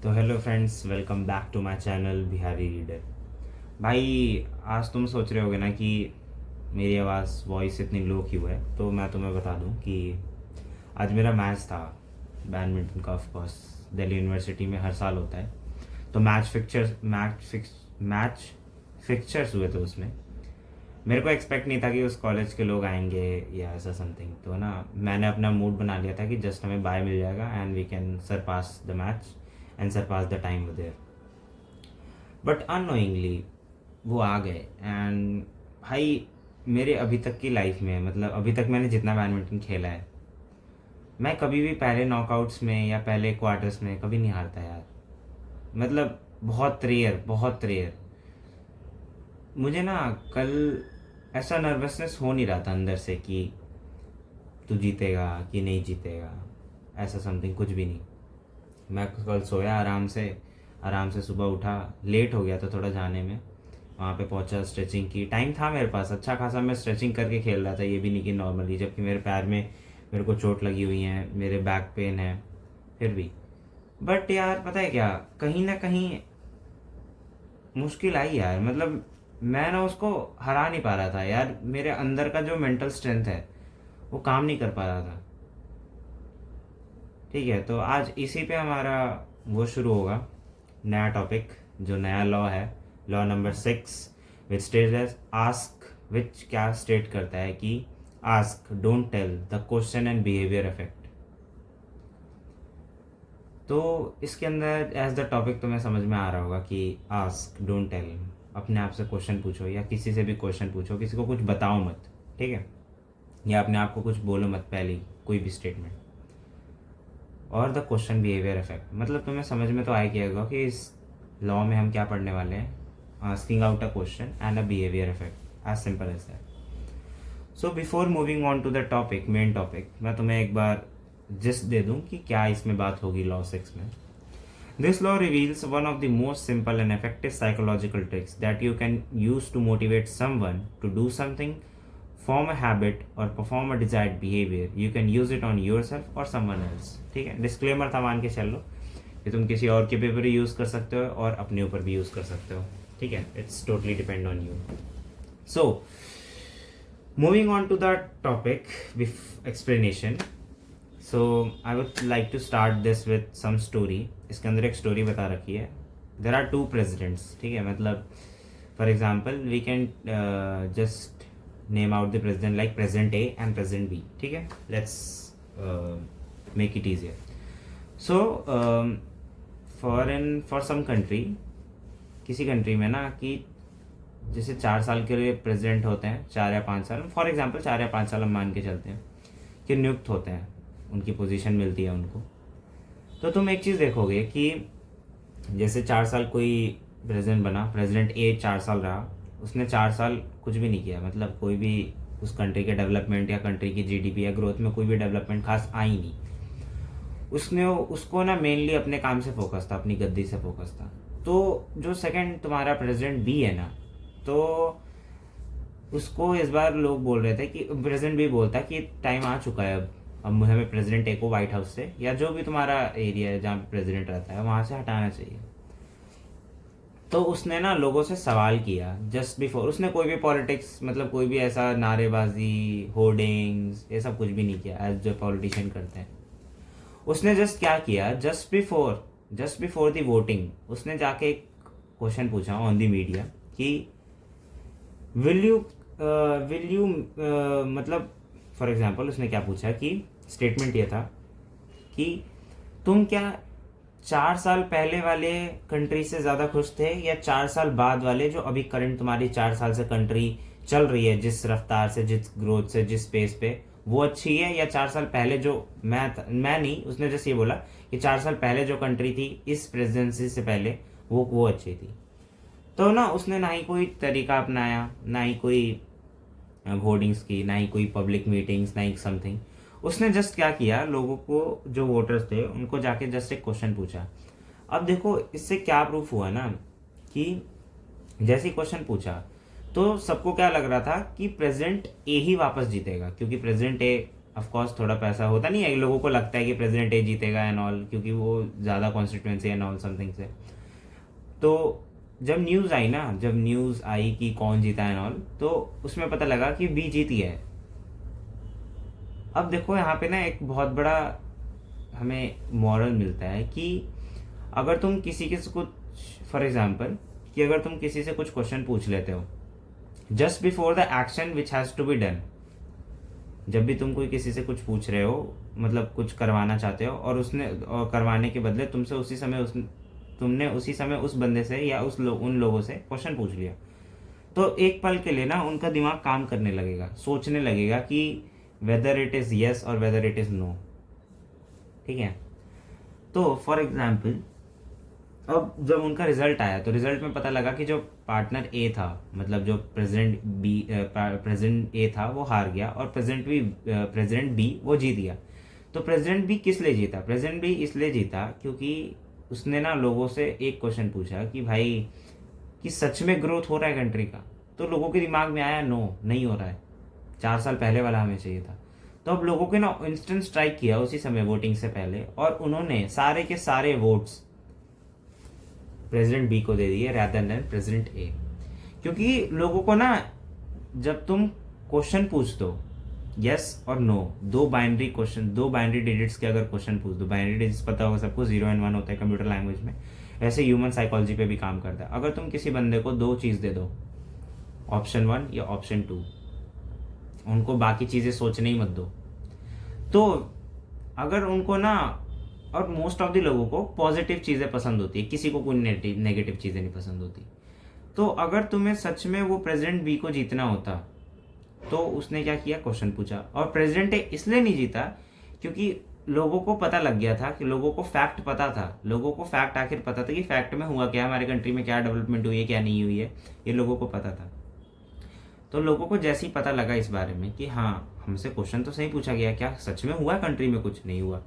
तो hello friends, welcome back to my channel Bihari reader. भाई, आज तुम सोच रहे होगे ना कि मेरी वॉइस इतनी लो क्यों है। तो मैं तुम्हें बता दूं कि आज मेरा मैच था बैडमिंटन का। ऑफ कोर्स दिल्ली यूनिवर्सिटी में हर साल होता है। तो मैच फिक्चर्स हुए थे उसमें। मेरे को एक्सपेक्ट नहीं था कि उस कॉलेज के लोग आएंगे या ऐसा समथिंग। तो ना, मैंने अपना मूड बना लिया था कि जस्ट हमें बाय मिल जाएगा and we can surpass the match and surpass the time there. But unknowingly वो आ गए। एंड भाई, मेरे अभी तक की लाइफ में, मतलब अभी तक मैंने जितना बैडमिंटन खेला है, मैं कभी भी पहले नॉकआउट्स में या पहले क्वार्टर्स में कभी नहीं हारता यार। मतलब बहुत रेयर, बहुत रेयर। मुझे ना कल ऐसा नर्वसनेस हो नहीं रहा था अंदर से कि तू जीतेगा कि नहीं जीतेगा, ऐसा समथिंग कुछ भी नहीं। मैं कल सोया आराम से सुबह उठा। लेट हो गया था थोड़ा जाने में। वहाँ पे पहुँचा, स्ट्रेचिंग की, टाइम था मेरे पास अच्छा खासा। मैं स्ट्रेचिंग करके खेल रहा था, ये भी नहीं कि नॉर्मली, जबकि मेरे पैर में मेरे को चोट लगी हुई है, मेरे बैक पेन है फिर भी। बट यार पता है क्या, कहीं ना कहीं मुश्किल आई यार। मतलब मैं ना उसको हरा नहीं पा रहा था यार। मेरे अंदर का जो मेंटल स्ट्रेंथ है वो काम नहीं कर पा रहा था। ठीक है, तो आज इसी पे हमारा वो शुरू होगा, नया टॉपिक, जो नया लॉ है, law number 6, which state as ask. Which क्या स्टेट करता है कि ask, don't tell, the question and behaviour effect. तो इसके अंदर एज द टॉपिक तुम्हें समझ में आ रहा होगा कि आस्क, डोंट टेल, अपने आप से क्वेश्चन पूछो या किसी से भी क्वेश्चन पूछो, किसी को कुछ बताओ मत। ठीक है, या अपने आप को कुछ बोलो मत पहले कोई भी स्टेटमेंट। और द क्वेश्चन बिहेवियर इफेक्ट, मतलब तुम्हें समझ में तो आ गया होगा कि इस लॉ में हम क्या पढ़ने वाले हैं। Asking out a question and a behaviour effect, as simple as that. So before moving on to the topic, main topic, मैं तुम्हें एक बार जिस्ट दे दूं कि क्या इसमें बात होगी लॉ 6 में। This law reveals one of the most simple and effective psychological tricks that you can use to motivate someone to do something, form a habit or perform a desired behavior. You can use it on yourself or someone else. ठीक है, disclaimer था, मान के चल लो कि तुम किसी और के पेपर भी यूज़ कर सकते हो और अपने ऊपर भी यूज़ कर सकते हो। ठीक है, it's totally depend on you. So moving on to the topic with explanation. So I would like to start this with some story. इसके अंदर एक स्टोरी बता रखी है। There are 2 presidents. ठीक है, मतलब for example we can just name out the president like president A and president B. ठीक है, let's make it easier. So for some country, किसी कंट्री में ना कि जैसे 4 साल के लिए प्रेसिडेंट होते हैं, 4 या 5 साल, फॉर एग्जांपल 4 या 5 साल हम मान के चलते हैं कि नियुक्त होते हैं, उनकी पोजीशन मिलती है उनको। तो तुम एक चीज़ देखोगे कि जैसे 4 साल कोई प्रेसिडेंट बना, प्रेसिडेंट ए 4 साल रहा, उसने 4 साल कुछ भी नहीं किया। मतलब कोई भी उस कंट्री के डेवलपमेंट या कंट्री की जीडीपी या ग्रोथ में कोई भी डेवलपमेंट खास आई नहीं। उसको ना मेनली अपने काम से फोकस था, अपनी गद्दी से फोकस था। तो जो सेकंड तुम्हारा प्रेसिडेंट बी है ना, तो उसको इस बार लोग बोल रहे थे कि प्रेसिडेंट बी बोलता है कि टाइम आ चुका है, अब हमें प्रेसिडेंट ए को व्हाइट हाउस से या जो भी तुम्हारा एरिया है जहाँ पे प्रेसिडेंट रहता है वहाँ से हटाना चाहिए। तो उसने ना लोगों से सवाल किया जस्ट बिफोर। उसने कोई भी पॉलिटिक्स, मतलब कोई भी ऐसा नारेबाजी, होर्डिंग्स, ये सब कुछ भी नहीं किया एज जो पॉलिटिशियन करते हैं। उसने जस्ट क्या किया, जस्ट बिफोर द वोटिंग उसने जाके एक क्वेश्चन पूछा ऑन द मीडिया कि विल यू मतलब फॉर एग्जांपल उसने क्या पूछा कि स्टेटमेंट ये था कि तुम क्या 4 साल पहले वाले कंट्री से ज़्यादा खुश थे या 4 साल बाद वाले, जो अभी करंट तुम्हारी 4 साल से कंट्री चल रही है, जिस रफ्तार से, जिस ग्रोथ से, जिस पेस पे, वो अच्छी है, या 4 साल पहले जो मैं नहीं, उसने जैसे ये बोला कि 4 साल पहले जो कंट्री थी इस प्रेसिडेंसी से पहले वो अच्छी थी। तो ना उसने ना ही कोई तरीका अपनाया, ना ही कोई होर्डिंग्स की, ना ही कोई पब्लिक मीटिंग्स, ना ही समथिंग। उसने जस्ट क्या किया, लोगों को, जो वोटर्स थे उनको जाके जस्ट एक क्वेश्चन पूछा। अब देखो इससे क्या प्रूफ हुआ ना कि जैसे ही क्वेश्चन पूछा तो सबको क्या लग रहा था कि प्रेसिडेंट ए ही वापस जीतेगा, क्योंकि प्रेसिडेंट ए ऑफ कोर्स थोड़ा पैसा होता नहीं है, लोगों को लगता है कि प्रेसिडेंट ए जीतेगा एंड ऑल, क्योंकि वो ज़्यादा कॉन्स्टिट्यूंसी एंड ऑल समथिंग से। तो जब न्यूज़ आई ना, जब न्यूज़ आई कि कौन जीता एंड ऑल, तो उसमें पता लगा कि बी जीती है। अब देखो यहाँ पे ना एक बहुत बड़ा हमें मॉरल मिलता है कि अगर तुम किसी के कुछ, फॉर एग्जाम्पल कि अगर तुम किसी से कुछ क्वेश्चन पूछ लेते हो just before the action which has to be done, जब भी तुम कोई किसी से कुछ पूछ रहे हो, मतलब कुछ करवाना चाहते हो, और और करवाने के बदले तुमसे तुमने उसी समय उस बंदे से या उन लोगों से क्वेश्चन पूछ लिया, तो एक पल के लिए ना उनका दिमाग काम करने लगेगा, सोचने लगेगा कि वेदर इट इज़ येस और वेदर इट इज़ नो। ठीक है, तो फॉर एग्जाम्पल अब जब उनका रिजल्ट आया तो रिजल्ट में पता लगा कि जो पार्टनर ए था, मतलब जो प्रेसिडेंट ए था वो हार गया, और प्रेसिडेंट बी वो जीत गया। तो प्रेसिडेंट बी किस लिए जीता? प्रेसिडेंट बी इसलिए जीता क्योंकि उसने ना लोगों से एक क्वेश्चन पूछा कि भाई कि सच में ग्रोथ हो रहा है कंट्री का, तो लोगों के दिमाग में आया नो, नहीं हो रहा है, 4 साल पहले वाला हमें चाहिए था। तो अब लोगों के ना इंस्टेंट स्ट्राइक किया उसी समय वोटिंग से पहले, और उन्होंने सारे के सारे वोट्स प्रेसिडेंट बी को दे दिए रैदर देन प्रेसिडेंट ए। क्योंकि लोगों को ना, जब तुम क्वेश्चन पूछ दो यस और नो, दो बाइनरी डिजिट्स के अगर क्वेश्चन पूछ दो, बाइनरी डिजिट्स पता होगा सबको, 0 और 1 होता है कंप्यूटर लैंग्वेज में, ऐसे ह्यूमन साइकोलॉजी पे भी काम करता है। अगर तुम किसी बंदे को 2 चीज़ दे दो, ऑप्शन 1 या ऑप्शन 2, उनको बाकी चीज़ें सोचने ही मत दो, तो अगर उनको ना, और मोस्ट ऑफ द लोगों को पॉजिटिव चीज़ें पसंद होती है, किसी को कोई नेगेटिव चीज़ें नहीं पसंद होती। तो अगर तुम्हें सच में वो प्रेसिडेंट बी को जीतना होता तो उसने क्या किया, क्वेश्चन पूछा। और प्रेसिडेंट ए इसलिए नहीं जीता क्योंकि लोगों को पता लग गया था, कि लोगों को फैक्ट पता था, लोगों को फैक्ट आखिर पता था कि फैक्ट में हुआ क्या, हमारे कंट्री में क्या डेवलपमेंट हुई है क्या नहीं हुई है, ये लोगों को पता था। तो लोगों को जैसे ही पता लगा इस बारे में कि हाँ हमसे क्वेश्चन तो सही पूछा गया, क्या सच में हुआ कंट्री में, कुछ नहीं हुआ,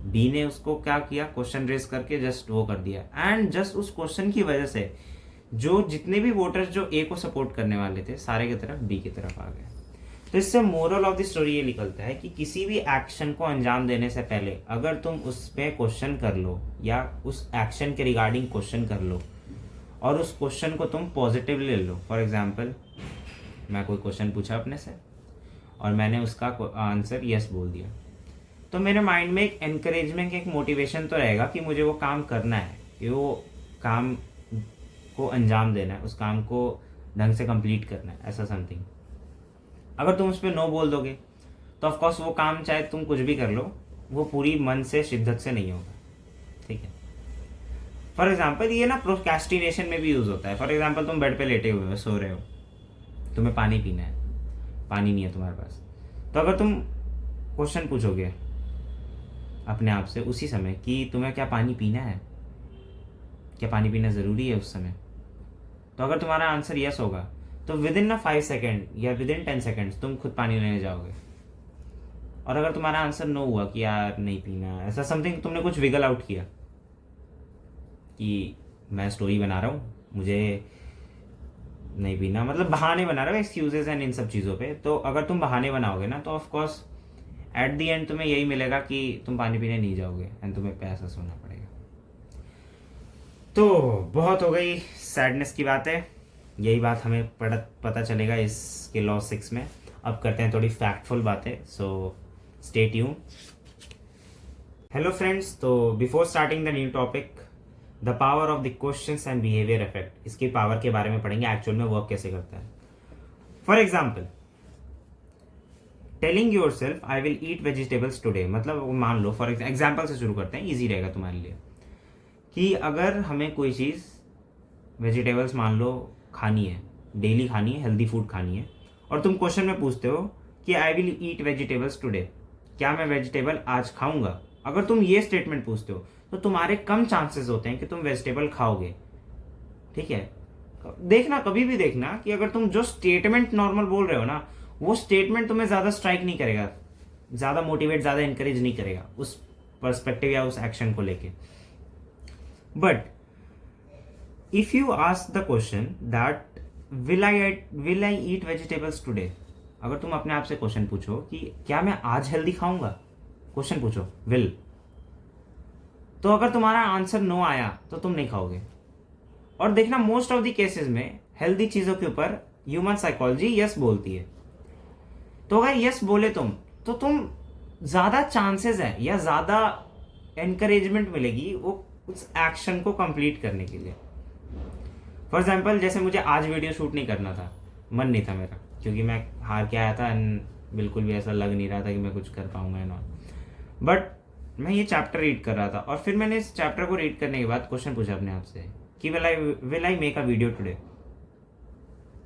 बी ने उसको क्या किया, क्वेश्चन रेज करके जस्ट वो कर दिया, एंड जस्ट उस क्वेश्चन की वजह से जो जितने भी वोटर्स जो ए को सपोर्ट करने वाले थे सारे की तरफ बी की तरफ आ गए। तो इससे मोरल ऑफ द स्टोरी ये निकलता है कि किसी भी एक्शन को अंजाम देने से पहले अगर तुम उस पर क्वेश्चन कर लो, या उस एक्शन के रिगार्डिंग क्वेश्चन कर लो, और उस क्वेश्चन को तुम पॉजिटिवली ले लो। फॉर एग्जाम्पल मैं कोई क्वेश्चन पूछा अपने से और मैंने उसका आंसर यस बोल दिया, तो मेरे माइंड में एक एनकरेजमेंट, एक मोटिवेशन तो रहेगा कि मुझे वो काम करना है, कि वो काम को अंजाम देना है, उस काम को ढंग से कंप्लीट करना है, ऐसा समथिंग। अगर तुम उस पर नो बोल दोगे तो ऑफकोर्स वो काम चाहे तुम कुछ भी कर लो, वो पूरी मन से शिद्दत से नहीं होगा। ठीक है, फॉर एग्जाम्पल ये ना प्रोक्रेस्टिनेशन में भी यूज़ होता है। फॉर एग्जाम्पल तुम बेड पे लेटे हुए हो, सो रहे हो, तुम्हें पानी पीना है, पानी नहीं है तुम्हारे पास, तो अगर तुम क्वेश्चन पूछोगे अपने आप से उसी समय कि तुम्हें क्या पानी पीना है, क्या पानी पीना ज़रूरी है उस समय, तो अगर तुम्हारा आंसर यस होगा तो विद इन 5 सेकेंड या विद इन 10 सेकेंड्स तुम खुद पानी लेने जाओगे। और अगर तुम्हारा आंसर नो हुआ कि यार नहीं पीना, ऐसा समथिंग तुमने कुछ विगल आउट किया कि मैं स्टोरी बना रहा हूँ, मुझे नहीं पीना, मतलब बहाने बना रहा हूँ, एक्सक्यूजेस एंड इन सब चीज़ों पे, तो अगर तुम बहाने बनाओगे ना तो ऑफकोर्स एट दी एंड तुम्हें यही मिलेगा कि तुम पानी पीने नहीं जाओगे एंड तुम्हें प्यासा सोना पड़ेगा। तो बहुत हो गई सैडनेस की बातें, यही बात हमें पता चलेगा इसके लॉ 6 में। अब करते हैं थोड़ी फैक्टफुल बातें, so stay tune. Hello friends, तो before starting the new topic, the power of the questions and behaviour effect, इसकी पावर के बारे में पढ़ेंगे, एक्चुअल में वर्क कैसे करता है। For example telling your self I will eat vegetables today, मतलब मान लो, फॉर एग्जाम्पल से शुरू करते हैं, ईजी रहेगा तुम्हारे लिए, कि अगर हमें कोई चीज़ वेजिटेबल्स मान लो खानी है, डेली खानी है, हेल्दी फूड खानी है, और तुम क्वेश्चन में पूछते हो कि I will eat vegetables today, क्या मैं वेजिटेबल आज खाऊंगा। अगर तुम ये स्टेटमेंट पूछते हो तो तुम्हारे कम चांसेस होते हैं कि तुम वेजिटेबल खाओगे। ठीक है, देखना, कभी भी देखना कि अगर तुम जो स्टेटमेंट नॉर्मल बोल रहे हो ना, वो स्टेटमेंट तुम्हें ज़्यादा स्ट्राइक नहीं करेगा, ज़्यादा मोटिवेट, ज़्यादा इंकरेज नहीं करेगा उस पर्सपेक्टिव या उस एक्शन को लेके। But if you ask the question that will I eat vegetables today, अगर तुम अपने आप से क्वेश्चन पूछो कि क्या मैं आज हेल्दी खाऊंगा, क्वेश्चन पूछो, विल, तो अगर तुम्हारा आंसर नो आया तो तुम नहीं खाओगे। और देखना मोस्ट ऑफ द केसेस में हेल्दी चीजों के ऊपर ह्यूमन साइकोलॉजी यस बोलती है। तो अगर यस बोले तो तुम ज्यादा चांसेस है या ज्यादा एनकरेजमेंट मिलेगी वो उस एक्शन को कंप्लीट करने के लिए। फॉर एग्जाम्पल जैसे मुझे आज वीडियो शूट नहीं करना था, मन नहीं था मेरा, क्योंकि मैं हार के आया था एंड बिल्कुल भी ऐसा लग नहीं रहा था कि मैं कुछ कर पाऊंगा एंड ऑल। बट मैं ये चैप्टर रीड कर रहा था और फिर मैंने इस चैप्टर को रीड करने के बाद क्वेश्चन पूछा अपने आप से कि will I make a video today.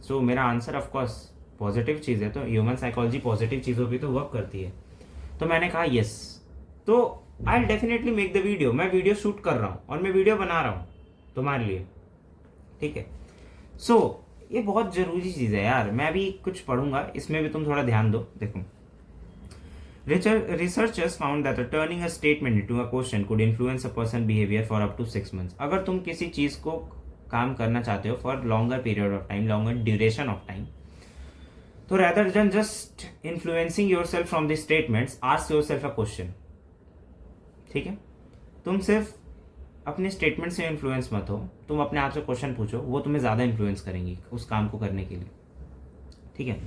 So मेरा आंसर ऑफकोर्स पॉजिटिव चीज़ है, तो ह्यूमन साइकोलॉजी पॉजिटिव चीज़ों पर तो वर्क करती है। तो मैंने कहा यस, तो I will definitely make the video. मैं वीडियो शूट कर रहा हूँ और मैं वीडियो बना रहा हूँ तुम्हारे लिए, ठीक है। सो ये बहुत जरूरी चीज़ है यार। मैं भी कुछ पढ़ूंगा, इसमें भी तुम थोड़ा ध्यान दो। देखो, researchers found that turning a statement into a question could influence a person's behavior for up to 6 months। अगर तुम किसी चीज को काम करना चाहते हो for longer period of time, longer duration of time, तो rather than just influencing yourself from the statements, ask yourself a question। ठीक है, तुम सिर्फ अपने स्टेटमेंट से इन्फ्लुएंस मत हो, तुम अपने आप से क्वेश्चन पूछो, वो तुम्हें ज्यादा इन्फ्लुएंस करेंगी उस काम को करने के लिए, ठीक है।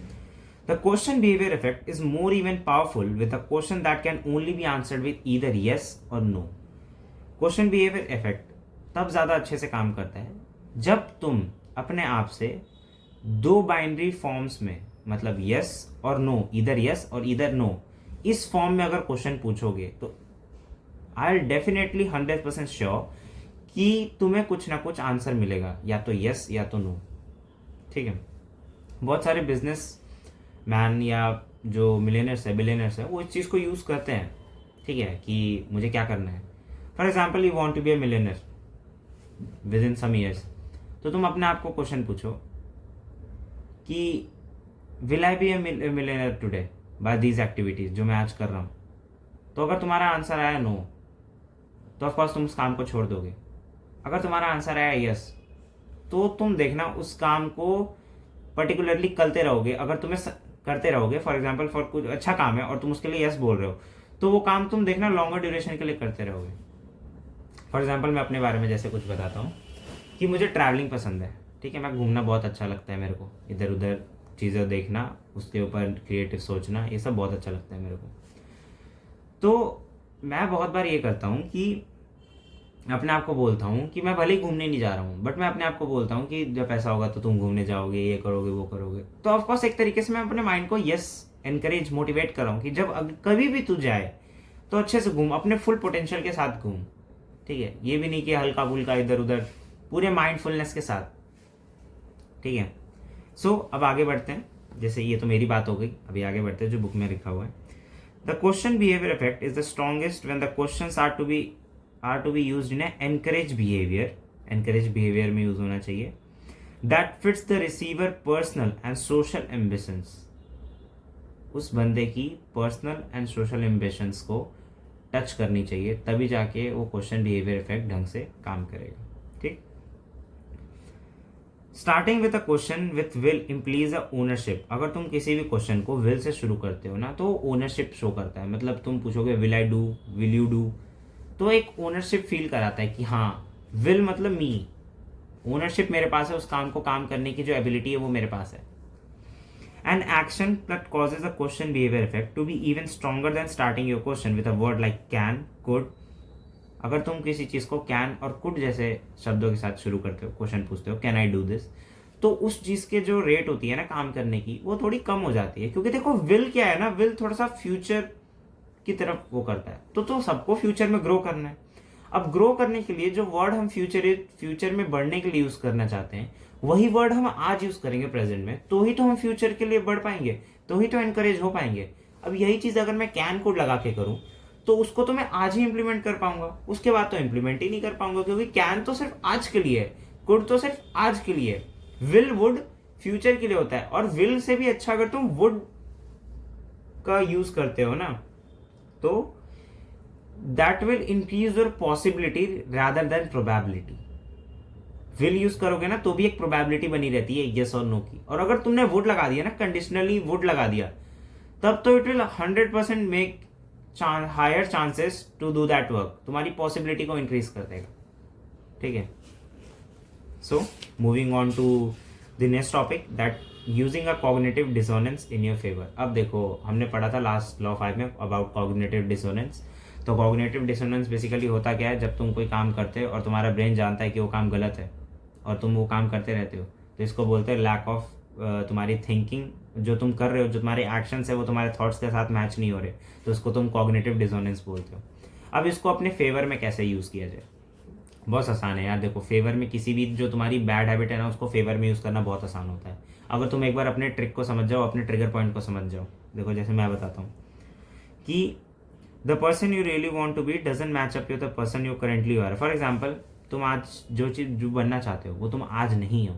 The question behaviour effect is more even powerful with a question that can only be answered with either yes और नो। क्वेश्चन बिहेवियर इफेक्ट तब ज्यादा अच्छे से काम करता है जब तुम अपने आप से दो बाइनरी फॉर्म्स में, मतलब यस और नो, ईदर यस और ईदर नो, इस फॉर्म में अगर क्वेश्चन पूछोगे तो आई एल डेफिनेटली 100% श्योर कि तुम्हें कुछ ना कुछ आंसर मिलेगा, या तो यस या तो नो, ठीक है। बहुत सारे बिजनेस मैन या जो मिलियनर्स है, बिलियनर्स है, वो इस चीज़ को यूज़ करते हैं, ठीक है, कि मुझे क्या करना है। For example you want to be a millionaire within some years, तो तुम अपने आप को क्वेश्चन पूछो कि will I be a millionaire today by these activities, जो मैं आज कर रहा हूँ। तो अगर तुम्हारा आंसर आया नो, तो ऑफकोर्स तुम उस काम को छोड़ दोगे। अगर तुम्हारा आंसर आया यस, तो तुम देखना उस काम को पर्टिकुलरली करते रहोगे। अगर तुम्हें करते रहोगे, फॉर एग्जाम्पल फॉर कुछ अच्छा काम है और तुम उसके लिए यस बोल रहे हो, तो वो काम तुम देखना लॉन्गर ड्यूरेशन के लिए करते रहोगे। फॉर एग्जाम्पल मैं अपने बारे में जैसे कुछ बताता हूँ कि मुझे ट्रैवलिंग पसंद है, ठीक है, मैं घूमना बहुत अच्छा लगता है मेरे को, इधर उधर चीज़ें देखना, उसके ऊपर क्रिएटिव सोचना, ये सब बहुत अच्छा लगता है मेरे को। तो मैं बहुत बार ये करता हूँ कि अपने आप को बोलता हूँ कि मैं भले ही घूमने नहीं जा रहा हूँ, बट मैं अपने आप को बोलता हूँ कि जब ऐसा होगा तो तुम घूमने जाओगे, ये करोगे, वो करोगे। तो ऑफकोर्स एक तरीके से मैं अपने माइंड को यस एनकरेज, मोटिवेट कर रहा हूँ कि जब कभी भी तू जाए तो अच्छे से घूम, अपने फुल पोटेंशियल के साथ घूम, ठीक है। ये भी नहीं कि हल्का फुल्का इधर उधर, पूरे माइंडफुलनेस के साथ, ठीक है। सो अब आगे बढ़ते हैं। जैसे ये तो मेरी बात हो गई, अभी आगे बढ़ते हैं जो बुक में लिखा हुआ है। The question behaviour effect is the strongest when the questions are to be used in encourage behaviour. Encourage behaviour में यूज होना चाहिए। That fits the receiver personal and social ambitions. उस बंदे की पर्सनल एंड सोशल एम्बिशंस को touch करनी चाहिए, तभी जाके वो क्वेश्चन बिहेवियर इफेक्ट ढंग से काम करेगा, ठीक। Starting with a question with will implies a ownership. अगर तुम किसी भी क्वेश्चन को विल से शुरू करते हो ना, तो ओनरशिप शो करता है। मतलब तुम पूछोगे will I do, will you do, तो एक ओनरशिप फील कराता है कि हाँ, विल मतलब मी, ओनरशिप मेरे पास है, उस काम को काम करने की जो एबिलिटी है वो मेरे पास है। An action that causes a question behaviour effect to be even stronger than starting your question with a word like can, could. अगर तुम किसी चीज को कैन और कुड जैसे शब्दों के साथ शुरू करते हो, क्वेश्चन पूछते हो कैन आई डू दिस, तो उस चीज के जो रेट होती है ना काम करने की, वो थोड़ी कम हो जाती है। क्योंकि देखो विल क्या है ना, विल थोड़ा सा फ्यूचर की तरफ वो करता है, तो सबको फ्यूचर में ग्रो करना है। अब ग्रो करने के लिए जो वर्ड हम फ्यूचर में बढ़ने के लिए यूज करना चाहते हैं, वही वर्ड हम आज यूज करेंगे प्रेजेंट में, तो ही तो हम फ्यूचर के लिए बढ़ पाएंगे, तो ही तो एनकरेज हो पाएंगे। अब यही चीज अगर मैं कैन कुड लगा के करूं, तो उसको तो मैं आज ही इंप्लीमेंट कर पाऊंगा, उसके बाद तो इंप्लीमेंट ही नहीं कर पाऊंगा, क्योंकि कैन तो सिर्फ आज के लिए है, कुड तो सिर्फ आज के लिए, विल वुड फ्यूचर के लिए होता है। और विल से भी अच्छा अगर तुम वुड का यूज करते हो ना, तो that will increase your possibility rather than probability. Will use करोगे ना तो भी एक प्रोबेबिलिटी बनी रहती है यस और नो की। और अगर तुमने वुड लगा दिया ना, कंडीशनली वुड लगा दिया, तब तो it will 100% make higher chances to do that work, तुम्हारी पॉसिबिलिटी को इंक्रीज कर देगा। ठीक है, so moving on to the next topic, that using a cognitive dissonance in your favour. अब देखो हमने पढ़ा था लास्ट लॉ 5 में अबाउट कॉग्निटिव डिसोनेंस। तो कॉग्निटिव डिसोनेंस बेसिकली होता क्या है, जब तुम कोई काम करते हो और तुम्हारा ब्रेन जानता है कि वो काम गलत है और तुम वो काम करते रहते हो, तो इसको बोलते हैं लैक ऑफ तुम्हारी थिंकिंग, जो तुम कर रहे हो, जो तुम्हारे एक्शंस है वो तुम्हारे थॉट्स के साथ मैच नहीं हो रहे, तो उसको तुम कॉग्निटिव डिसोनेंस बोलते हो। अब इसको अपने फेवर में कैसे यूज़ किया जाए, बहुत आसान है यार। देखो फेवर में किसी भी जो तुम्हारी बैड हैबिट है ना, उसको फेवर में यूज़ करना बहुत आसान होता है। अगर तुम एक बार अपने ट्रिक को समझ जाओ, अपने ट्रिगर पॉइंट को समझ जाओ। देखो जैसे मैं बताता हूँ कि the person you really want to be doesn't match up with the person you currently are. For example, तुम आज जो चीज़ जो बनना चाहते हो वो तुम आज नहीं हो,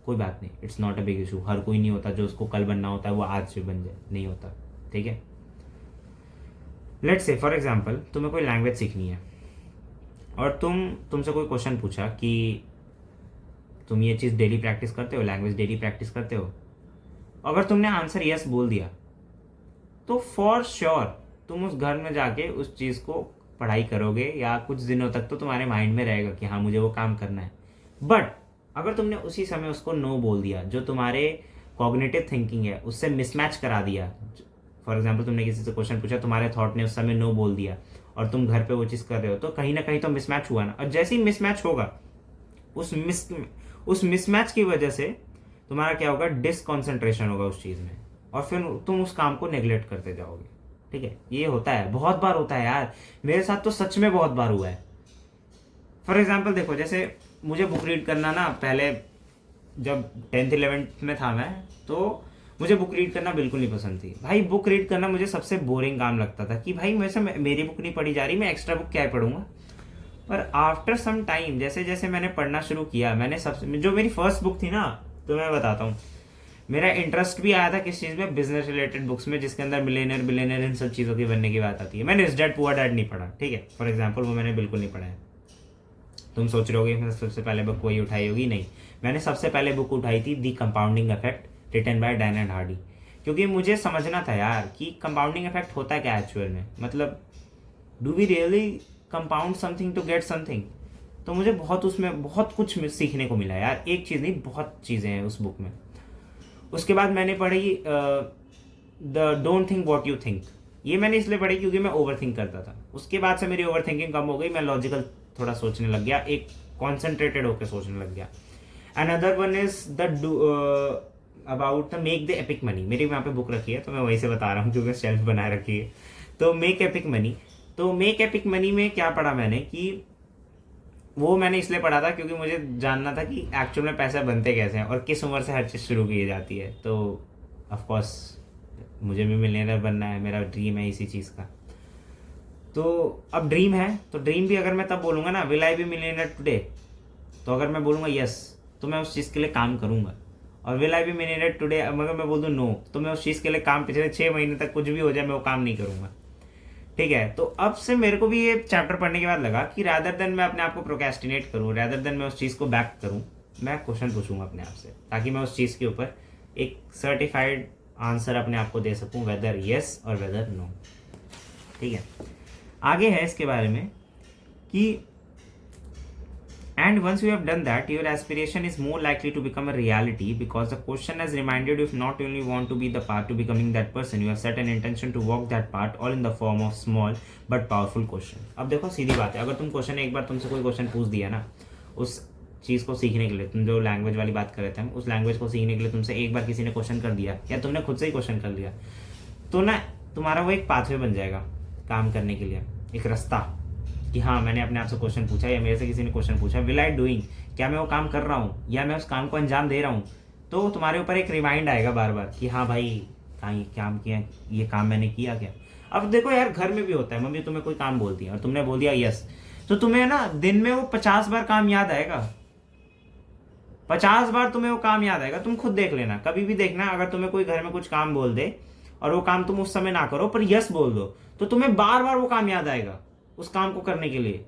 कोई बात नहीं, it's not a big issue. हर कोई नहीं होता जो उसको कल बनना होता है वो आज से बन जाए, नहीं होता। ठीक है, लेट्स से फॉर एग्जाम्पल तुम्हें कोई लैंग्वेज सीखनी है और तुमसे कोई क्वेश्चन पूछा कि तुम ये चीज़ डेली प्रैक्टिस करते हो, लैंग्वेज डेली प्रैक्टिस करते हो। अगर तुमने आंसर यस बोल दिया तो फॉर श्योर तुम उस घर में जाके उस चीज़ को पढ़ाई करोगे या कुछ दिनों तक तो तुम्हारे माइंड में रहेगा कि हाँ मुझे वो काम करना है। बट अगर तुमने उसी समय उसको नो बोल दिया, जो तुम्हारे कॉग्निटिव थिंकिंग है उससे मिसमैच करा दिया। फॉर एग्जाम्पल तुमने किसी से क्वेश्चन पूछा, तुम्हारे थॉट ने उस समय नो बोल दिया और तुम घर पे वो चीज़ कर रहे हो, तो कहीं ना कहीं तो मिसमैच हुआ ना। और जैसे ही मिसमैच होगा, उस मिसमैच की वजह से तुम्हारा क्या होगा, डिसकॉन्सेंट्रेशन होगा उस चीज़ में और फिर तुम उस काम को नेग्लेक्ट करते जाओगे। ठीक है, ये होता है, बहुत बार होता है यार, मेरे साथ तो सच में बहुत बार हुआ है। फॉर एग्जाम्पल देखो, जैसे मुझे बुक रीड करना ना, पहले जब 10th 11th में था मैं, तो मुझे बुक रीड करना बिल्कुल नहीं पसंद थी भाई। बुक रीड करना मुझे सबसे बोरिंग काम लगता था कि भाई मेरी बुक नहीं पढ़ी जा रही, मैं एक्स्ट्रा बुक क्या पढ़ूंगा। पर आफ्टर सम टाइम जैसे जैसे मैंने पढ़ना शुरू किया, मैंने सबसे जो मेरी फर्स्ट बुक थी ना, तो मैं बताता हूँ, मेरा इंटरेस्ट भी आया था किस चीज़ में, बिजनेस रिलेटेड बुक्स में, जिसके अंदर मिलेनियर बिलेनियर इन सब चीज़ों की बनने की बात आती है। मैंने रिच डैड पुअर डैड नहीं पढ़ा, ठीक है, फॉर एग्जाम्पल, वो मैंने बिल्कुल नहीं पढ़ा है। तुम सोच रहे होगे सबसे पहले बुक कोई उठाई होगी, नहीं, मैंने सबसे पहले बुक उठाई थी the compounding effect, written by Dan and Hardy. क्योंकि मुझे समझना था यार कि कंपाउंडिंग इफेक्ट होता क्या एक्चुअल में, मतलब do we really compound something to get something. तो मुझे उसमें बहुत कुछ सीखने को मिला यार, एक चीज़ नहीं, बहुत चीज़ें हैं उस बुक में। उसके बाद मैंने पढ़ी the don't think what you think. ये मैंने इसलिए पढ़ी क्योंकि मैं ओवर थिंक करता था। उसके बाद से मेरी ओवर थिंकिंग कम हो गई, मैं लॉजिकल थोड़ा सोचने लग गया, एक कॉन्सेंट्रेटेड होकर सोचने लग गया। Another one is the about the make the epic money. मेरी वहाँ पे बुक रखी है तो मैं वहीं से बता रहा हूँ क्योंकि शेल्फ बनाए रखी है। तो मेक एपिक मनी, तो मेक एपिक मनी में क्या पढ़ा मैंने कि वो मैंने इसलिए पढ़ा था क्योंकि मुझे जानना था कि एक्चुअल में पैसे बनते कैसे हैं और किस उम्र से हर चीज़ शुरू की जाती है। तो ऑफकोर्स मुझे भी मिलियनेयर बनना है, मेरा ड्रीम है इसी चीज़ का। तो अब ड्रीम है, तो ड्रीम भी अगर मैं तब बोलूँगा ना, will I be millionaire today, तो अगर मैं बोलूँगा यस तो मैं उस चीज़ के लिए काम करूँगा। और will I be millionaire today अगर मैं बोल दूँ नो, तो मैं उस चीज़ के लिए काम पिछले 6 महीने तक कुछ भी हो जाए मैं वो काम नहीं करूँगा। ठीक है, तो अब से मेरे को भी ये चैप्टर पढ़ने के बाद लगा कि रैदर देन मैं अपने आप को प्रोक्रेस्टिनेट करूँ, रैदर देन मैं उस चीज़ को बैक करूँ, मैं क्वेश्चन पूछूंगा अपने आप से, ताकि मैं उस चीज़ के ऊपर एक सर्टिफाइड आंसर अपने आप को दे सकूँ, वेदर येस और वेदर नो। ठीक है, आगे है इसके बारे में कि and once you have done that, your aspiration is more likely to become a reality because the question has reminded you if not only want to be the path to becoming that person, you have set an intention to walk that path, all in the form of small but powerful question. अब देखो सीधी बात है, अगर तुम question एक बार तुमसे कोई question पूछ दिया ना, उस चीज़ को सीखने के लिए, तुम जो लैंग्वेज वाली बात कर रहे थे हम, उस लैंग्वेज को सीखने के लिए तुमसे एक बार किसी ने क्वेश्चन कर दिया या तुमने खुद से ही क्वेश्चन कर लिया, तो ना तुम्हारा वो एक पाथवे बन जाएगा काम करने के लिए, एक रास्ता कि हाँ मैंने अपने आप से क्वेश्चन पूछा या मेरे से किसी ने क्वेश्चन पूछा, विल आई डूइंग, क्या मैं वो काम कर रहा हूँ या मैं उस काम को अंजाम दे रहा हूँ। तो तुम्हारे ऊपर एक रिमाइंड आएगा बार बार कि हाँ भाई काम किया, ये काम मैंने किया क्या। अब देखो यार, घर में भी होता है, मम्मी तुम्हें कोई काम बोलती है और तुमने बोल दिया यस, तो तुम्हें ना दिन में वो 50 बार काम याद आएगा, 50 बार तुम्हें वो काम याद आएगा। तुम खुद देख लेना, कभी भी देखना, अगर तुम्हें कोई घर में कुछ काम बोल दे और वो काम तुम उस समय ना करो पर यस बोल दो, तो तुम्हें बार बार वो काम याद आएगा उस काम को करने के लिए।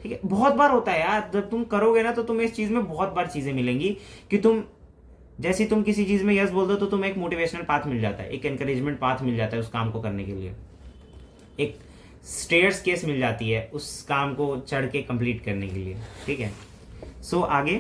ठीक है, बहुत बार होता है यार, जब तुम करोगे ना तो तुम्हें इस चीज में बहुत बार चीजें मिलेंगी कि तुम जैसे तुम किसी चीज में यस बोल दो तो तुम्हें एक मोटिवेशनल पाथ मिल जाता है, एक एनकरेजमेंट पाथ मिल जाता है उस काम को करने के लिए, एक स्टेयर्स केस मिल जाती है उस काम को चढ़ के कंप्लीट करने के लिए। ठीक है, सो आगे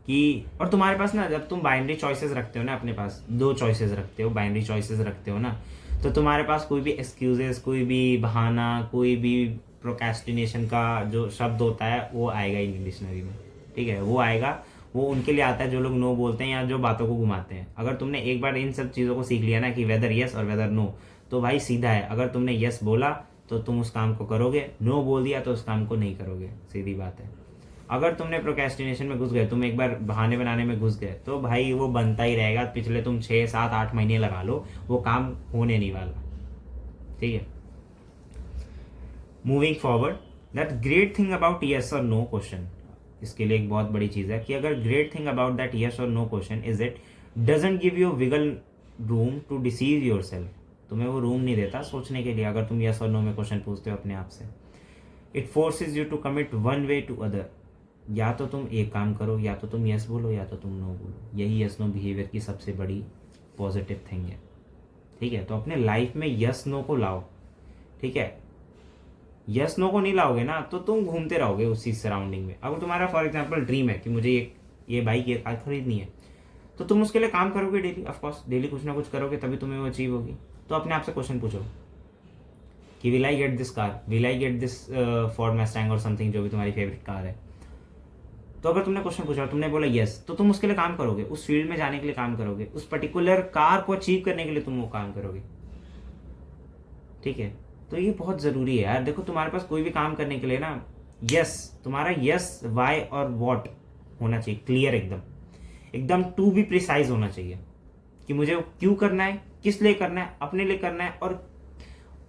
कि और तुम्हारे पास ना जब तुम बाइनरी चॉइसेस रखते हो ना, अपने पास दो चॉइसेस रखते हो, बाइनरी चॉइसेस रखते हो ना, तो तुम्हारे पास कोई भी एक्सक्यूजेस, कोई भी बहाना, कोई भी प्रोक्रेस्टिनेशन का जो शब्द होता है वो आएगा ही नहीं डिक्शनरी में। ठीक है, वो आएगा, वो उनके लिए आता है जो लोग नो बोलते हैं या जो बातों को घुमाते हैं। अगर तुमने एक बार इन सब चीज़ों को सीख लिया ना कि वेदर यस और वेदर नो, तो भाई सीधा है, अगर तुमने यस बोला तो तुम उस काम को करोगे, नो बोल दिया तो उस काम को नहीं करोगे, सीधी बात है। अगर तुमने प्रोक्रेस्टिनेशन में घुस गए, तुम एक बार बहाने बनाने में घुस गए, तो भाई वो बनता ही रहेगा, पिछले तुम 6 7 8 महीने लगा लो, वो काम होने नहीं वाला। ठीक है, moving forward, that great thing about yes और नो क्वेश्चन, इसके लिए एक बहुत बड़ी चीज़ है कि अगर great thing about that yes और no question is it doesn't give you wiggle room to deceive yourself, तुम्हें वो रूम नहीं देता सोचने के लिए अगर तुम यस और नो में क्वेश्चन पूछते हो अपने आप से। It forces you to commit one way to other, या तो तुम एक काम करो, या तो तुम यस बोलो, या तो तुम नो बोलो। यही यस नो बिहेवियर की सबसे बड़ी पॉजिटिव थिंग है। ठीक है, तो अपने लाइफ में यस नो को लाओ। ठीक है, यस नो को नहीं लाओगे ना तो तुम घूमते रहोगे उसी सराउंडिंग में। अगर तुम्हारा फॉर एग्जांपल ड्रीम है कि मुझे ये बाइक ये कार खरीदनी है, तो तुम उसके लिए काम करोगे डेली, ऑफकोर्स डेली कुछ ना कुछ करोगे, तभी तुम्हें वो अचीव होगी। तो अपने आप से क्वेश्चन पूछो कि will I get this car, will I get this Ford Mustang और समथिंग, जो भी तुम्हारी फेवरेट कार है। तो अगर तुमने क्वेश्चन पूछा और तुमने बोला यस, तो तुम उसके लिए काम करोगे, उस फील्ड में जाने के लिए काम करोगे, उस पर्टिकुलर कार को अचीव करने के लिए तुम वो काम करोगे। ठीक है, तो ये बहुत ज़रूरी है यार। देखो तुम्हारे पास कोई भी काम करने के लिए ना यस, तुम्हारा यस वाई और वॉट होना चाहिए क्लियर, एकदम एकदम टू बी प्रिसाइज होना चाहिए कि मुझे क्यों करना है, किस लिए करना है, अपने लिए करना है, और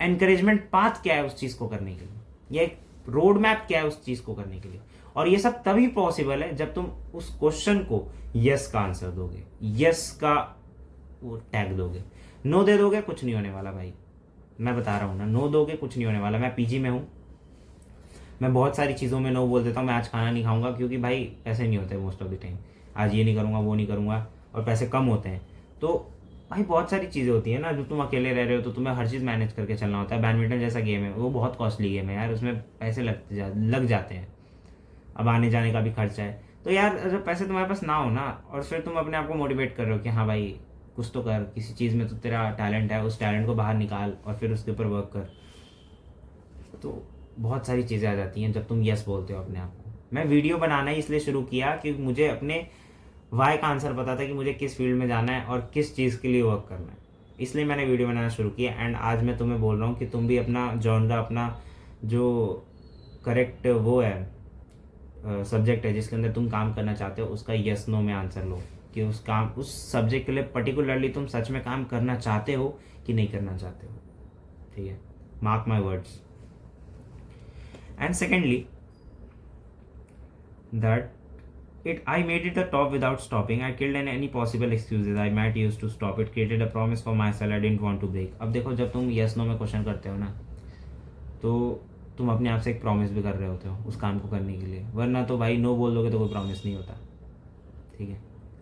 एनकरेजमेंट पाथ क्या है उस चीज़ को करने के लिए, या एक रोड मैप क्या है उस चीज़ को करने के लिए। और ये सब तभी पॉसिबल है जब तुम उस क्वेश्चन को यस का आंसर दोगे, यस का वो टैग दोगे। नो दे दोगे कुछ नहीं होने वाला भाई, मैं बता रहा हूँ ना, नो दोगे कुछ नहीं होने वाला। मैं पीजी में हूँ, मैं बहुत सारी चीज़ों में नो बोल देता हूँ। मैं आज खाना नहीं खाऊंगा क्योंकि भाई पैसे नहीं होते मोस्ट ऑफ द टाइम, आज ये नहीं करूँगा वो नहीं करूँगा, और पैसे कम होते हैं। तो भाई बहुत सारी चीज़ें होती है ना, जो तुम अकेले रह रहे हो तो तुम्हें हर चीज़ मैनेज करके चलना होता है। बैडमिंटन जैसा गेम है, वो बहुत कॉस्टली गेम है यार, उसमें पैसे लग जाते हैं, अब आने जाने का भी खर्चा है। तो यार जब पैसे तुम्हारे पास ना हो ना, और फिर तुम अपने आप को मोटिवेट कर रहे हो कि हाँ भाई कुछ तो कर, किसी चीज़ में तो तेरा टैलेंट है, उस टैलेंट को बाहर निकाल और फिर उसके ऊपर वर्क कर, तो बहुत सारी चीज़ें आ जाती हैं जब तुम यस बोलते हो अपने आप को। मैं वीडियो बनाना ही इसलिए शुरू किया कि मुझे अपने वाई का आंसर पता था कि मुझे किस फील्ड में जाना है और किस चीज़ के लिए वर्क करना है, इसलिए मैंने वीडियो बनाना शुरू किया। एंड आज मैं तुम्हें बोल रहा हूँ कि तुम भी अपना जॉनरा, अपना जो करेक्ट वो है सब्जेक्ट है जिसके अंदर तुम काम करना चाहते हो, उसका यस नो में आंसर लो कि उस सब्जेक्ट के लिए पर्टिकुलरली तुम सच में काम करना चाहते हो कि नहीं करना चाहते हो। ठीक है, mark my words. And secondly that I made it the top without stopping. I killed any possible excuses I might use to stop it. Created a promise for myself I didn't want to break. अब देखो जब तुम yes no में question करते हो ना, तो तुम अपने आप से एक प्रॉमिस भी कर रहे होते हो उस काम को करने के लिए, वरना तो भाई नो बोल दोगे तो कोई प्रॉमिस नहीं होता। ठीक है,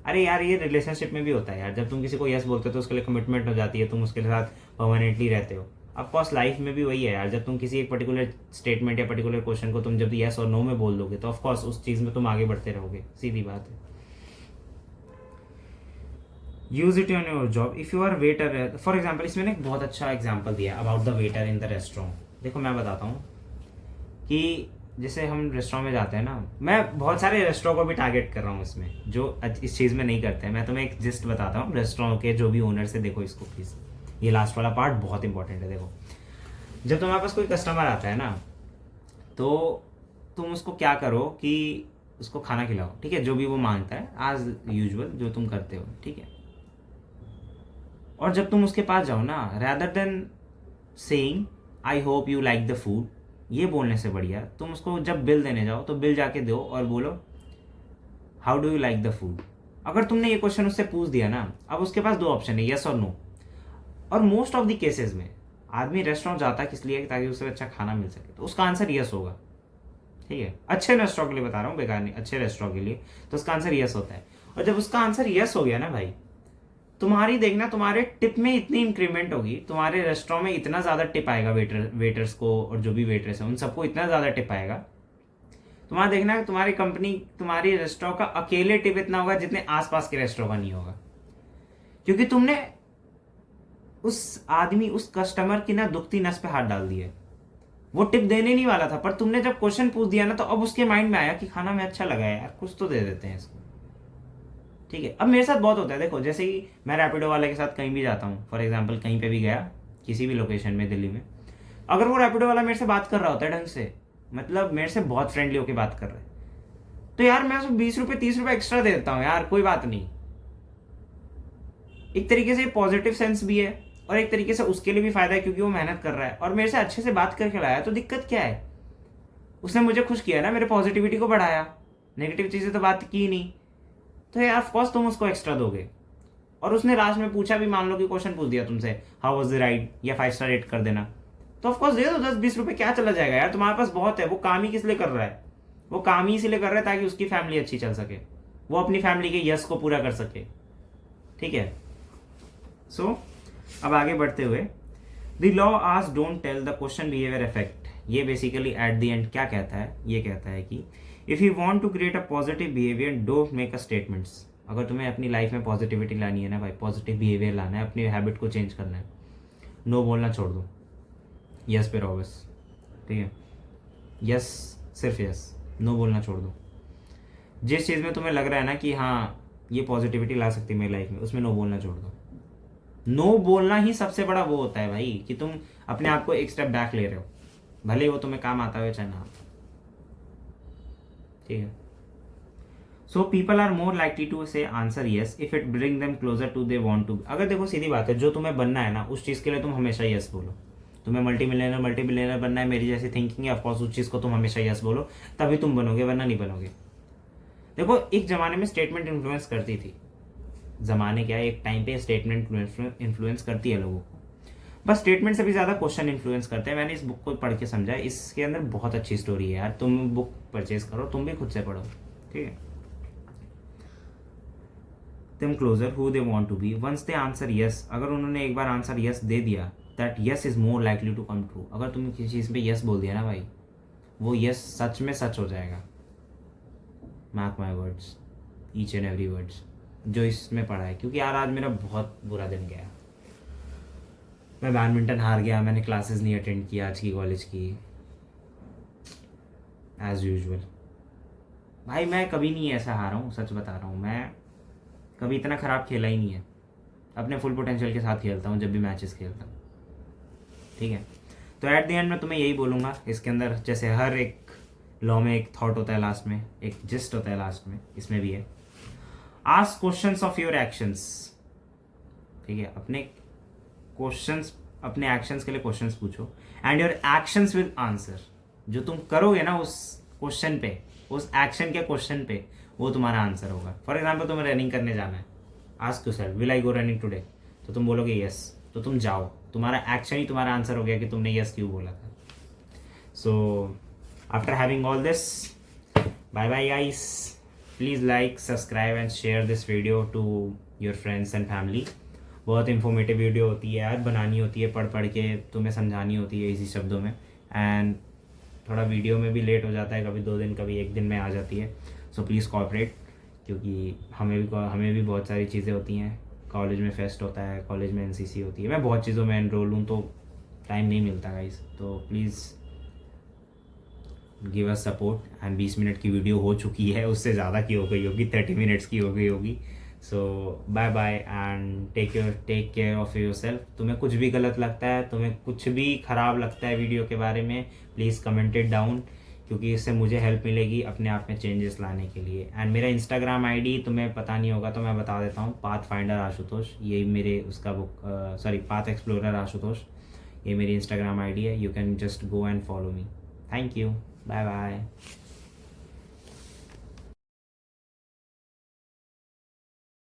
अरे यार ये रिलेशनशिप में भी होता है यार, जब तुम किसी को यस बोलते हो तो उसके लिए कमिटमेंट हो जाती है, तुम उसके साथ परमानेंटली रहते हो। ऑफकोर्स लाइफ में भी वही है यार, जब तुम किसी एक पर्टिकुलर स्टेटमेंट या पर्टिकुलर क्वेश्चन को तुम जब यस और नो में बोल दोगे तो ऑफकोर्स उस चीज़ में तुम आगे बढ़ते रहोगे, सीधी बात है। Use it on your job if you are waiter. For example इसमें एक बहुत अच्छा एग्जाम्पल दिया about the waiter in the restaurant. देखो मैं बताता हूँ कि जैसे हम रेस्टोरेंट में जाते हैं ना, मैं बहुत सारे रेस्टोरेंट को भी टारगेट कर रहा हूँ इसमें जो इस चीज़ में नहीं करते हैं। मैं तुम्हें एक जिस्ट बताता हूँ रेस्टोरेंट के जो भी ओनर से, देखो इसको प्लीज़, ये लास्ट वाला पार्ट बहुत इंपॉर्टेंट है। देखो जब तुम्हारे पास कोई कस्टमर आता है ना, तो तुम उसको क्या करो कि उसको खाना खिलाओ, ठीक है, जो भी वो मांगता है आज यूजुअल जो तुम करते हो, ठीक है। और जब तुम उसके पास जाओ ना, rather than saying I hope you like the food, ये बोलने से बढ़िया तुम उसको जब बिल देने जाओ तो बिल जाके दो और बोलो how do you like the food. अगर तुमने ये क्वेश्चन उससे पूछ दिया ना, अब उसके पास दो ऑप्शन है, यस और नो। और मोस्ट ऑफ द केसेस में आदमी रेस्टोरेंट जाता है किस लिए, ताकि उसे अच्छा खाना मिल सके, तो उसका आंसर यस होगा। ठीक है, अच्छे रेस्टोरेंट के लिए बता रहा हूँ, बेकार नहीं, अच्छे रेस्टोरेंट के लिए, तो उसका आंसर यस होता है। और जब उसका आंसर यस हो गया ना भाई, तुम्हारी देखना तुम्हारे टिप में इतनी इंक्रीमेंट होगी, तुम्हारे रेस्टोरेंट में इतना ज़्यादा टिप आएगा, वेटर्स को और जो भी वेटर्स हैं उन सबको इतना ज़्यादा टिप आएगा। तुम्हारा देखना तुम्हारी कंपनी, तुम्हारी रेस्टोरेंट का अकेले टिप इतना होगा जितने आसपास के रेस्टोरेंट का नहीं होगा, क्योंकि तुमने उस आदमी, उस कस्टमर की ना दुखती नस पे हाथ डाल दिया। वो टिप देने नहीं वाला था, पर तुमने जब क्वेश्चन पूछ दिया ना, तो अब उसके माइंड में आया कि खाना में अच्छा लगा है यार, कुछ तो दे देते हैं इसको। ठीक है, अब मेरे साथ बहुत होता है, देखो जैसे कि मैं रैपिडो वाले के साथ कहीं भी जाता हूँ, फॉर एग्जाम्पल कहीं पे भी गया, किसी भी लोकेशन में दिल्ली में, अगर वो रैपिडो वाला मेरे से बात कर रहा होता है ढंग से, मतलब मेरे से बहुत फ्रेंडली होकर बात कर रहा है, तो यार मैं उसको 20 रुपये 30 रुपये एक्स्ट्रा दे देता हूँ यार, कोई बात नहीं। एक तरीके से पॉजिटिव सेंस भी है और एक तरीके से उसके लिए भी फायदा है, क्योंकि वो मेहनत कर रहा है और मेरे से अच्छे से बात करके लाया, तो दिक्कत क्या है, उसने मुझे खुश किया ना, मेरे पॉजिटिविटी को बढ़ाया, नेगेटिव चीज़ें तो बात की नहीं, तो यार ऑफकोर्स तुम उसको एक्स्ट्रा दोगे। और उसने लास्ट में पूछा भी, मान लो कि क्वेश्चन पूछ दिया तुमसे, हाउ वाज द राइड, या 5 स्टार रेट कर देना, तो ऑफकोर्स दे दो, 10-20 रुपये क्या चला जाएगा यार, तुम्हारे पास बहुत है। वो काम ही किस लिए कर रहा है, वो काम ही इसलिए कर रहा है ताकि उसकी फैमिली अच्छी चल सके, वो अपनी फैमिली के यस को पूरा कर सके। ठीक है, सो अब आगे बढ़ते हुए, the law asks don't tell the question behaviour effect. ये बेसिकली एट द एंड क्या कहता है, ये कहता है कि if you want to create a positive behaviour don't make a statements. अगर तुम्हें अपनी लाइफ में पॉजिटिविटी लानी है ना भाई, पॉजिटिव बिहेवियर लाना है, अपनी हैबिट को चेंज करना है, नो बोलना छोड़ दो, यस पे रहो बस। ठीक है, यस, सिर्फ यस, नो बोलना छोड़ दो। जिस चीज़ में तुम्हें लग रहा है ना कि हाँ ये पॉजिटिविटी ला सकती है मेरी लाइफ में, उसमें नो बोलना छोड़ दो। नो बोलना ही सबसे बड़ा वो होता है भाई, कि तुम अपने आप को एक स्टेप बैक ले रहे हो, भले वो तुम्हें काम आता हो चाहे ना आता। ठीक है, so people are more likely to say answer yes if it bring them closer to they want to. अगर देखो सीधी बात है, जो तुम्हें बनना है ना उस चीज़ के लिए तुम हमेशा येस बोलो। तुम्हें मल्टी मिलियनर बनना है, मेरी जैसी थिंकिंग है, ऑफकोर्स उस चीज़ को तुम हमेशा येस बोलो, तभी तुम बनोगे, वरना नहीं बनोगे। देखो एक ज़माने में स्टेटमेंट इन्फ्लुएंस करती थी, ज़माने क्या है, एक टाइम पे स्टेटमेंट इन्फ्लुएंस करती है लोगों को, बस स्टेटमेंट से भी ज़्यादा क्वेश्चन इन्फ्लुएंस करते हैं। मैंने इस बुक को पढ़ के समझा, इसके अंदर बहुत अच्छी स्टोरी है यार, तुम बुक परचेज करो, तुम भी खुद से पढ़ो। ठीक है, them closer who they want to be once they answer yes। अगर उन्होंने एक बार आंसर yes दे दिया, that yes is more likely to come true। अगर तुमने किसी चीज़ पे yes बोल दिया ना भाई, वो yes सच में सच हो जाएगा। mark my words, each and every words जो इसमें पढ़ा है। क्योंकि यार आज मेरा बहुत बुरा दिन गया, मैं बैडमिंटन हार गया, मैंने क्लासेस नहीं अटेंड किया आज की कॉलेज की, एज यूजुअल। भाई मैं कभी नहीं ऐसा हारा हूँ, सच बता रहा हूँ, मैं कभी इतना ख़राब खेला ही नहीं है, अपने फुल पोटेंशियल के साथ खेलता हूँ जब भी मैचेस खेलता हूँ। ठीक है, तो एट द एंड मैं तुम्हें यही बोलूँगा, इसके अंदर जैसे हर एक लॉ में एक थॉट होता है लास्ट में, एक जिस्ट होता है लास्ट में, इसमें भी है, ask questions of your actions. ठीक है, अपने क्वेश्चंस, अपने एक्शंस के लिए क्वेश्चंस पूछो, and your actions will answer. जो तुम करोगे ना उस क्वेश्चन पे, उस एक्शन के क्वेश्चन पे, वो तुम्हारा आंसर होगा। फॉर एग्जाम्पल तुम्हें रनिंग करने जाना है, ask yourself will I go running today, तो तुम बोलोगे यस, तो तुम जाओ, तुम्हारा एक्शन ही तुम्हारा आंसर हो गया कि तुमने यस क्यों बोला था। So after having all this, bye bye guys, please like, subscribe and share this video to your friends and family. बहुत इन्फॉर्मेटिव वीडियो होती है यार, बनानी होती है, पढ़ पढ़ के तुम्हें समझानी होती है इसी शब्दों में, एंड थोड़ा वीडियो में भी लेट हो जाता है, कभी 2 दिन कभी 1 दिन में आ जाती है। सो प्लीज़ कोऑपरेट, क्योंकि हमें भी बहुत सारी चीज़ें होती हैं, कॉलेज में फेस्ट होता है, कॉलेज में एनसीसी होती है, मैं बहुत चीज़ों में एनरोल हूँ, तो टाइम नहीं मिलता गाइस, तो please give us support. And 20 minute की वीडियो हो चुकी है, उससे ज़्यादा की हो गई होगी, 30 मिनट्स की हो गई होगी। So bye bye and take care of yourself. तुम्हें कुछ भी गलत लगता है, तुम्हें कुछ भी ख़राब लगता है वीडियो के बारे में, प्लीज़ कमेंट इट डाउन, क्योंकि इससे मुझे हेल्प मिलेगी अपने आप में चेंजेस लाने के लिए। एंड मेरा इंस्टाग्राम आईडी तुम्हें पता नहीं होगा तो मैं बता देता हूँ, पाथ फाइंडर आशुतोष, यही मेरे उसका पाथ एक्सप्लोरर आशुतोष, ये मेरी इंस्टाग्राम आईडी है। You can just go and follow me. Thank you, bye bye.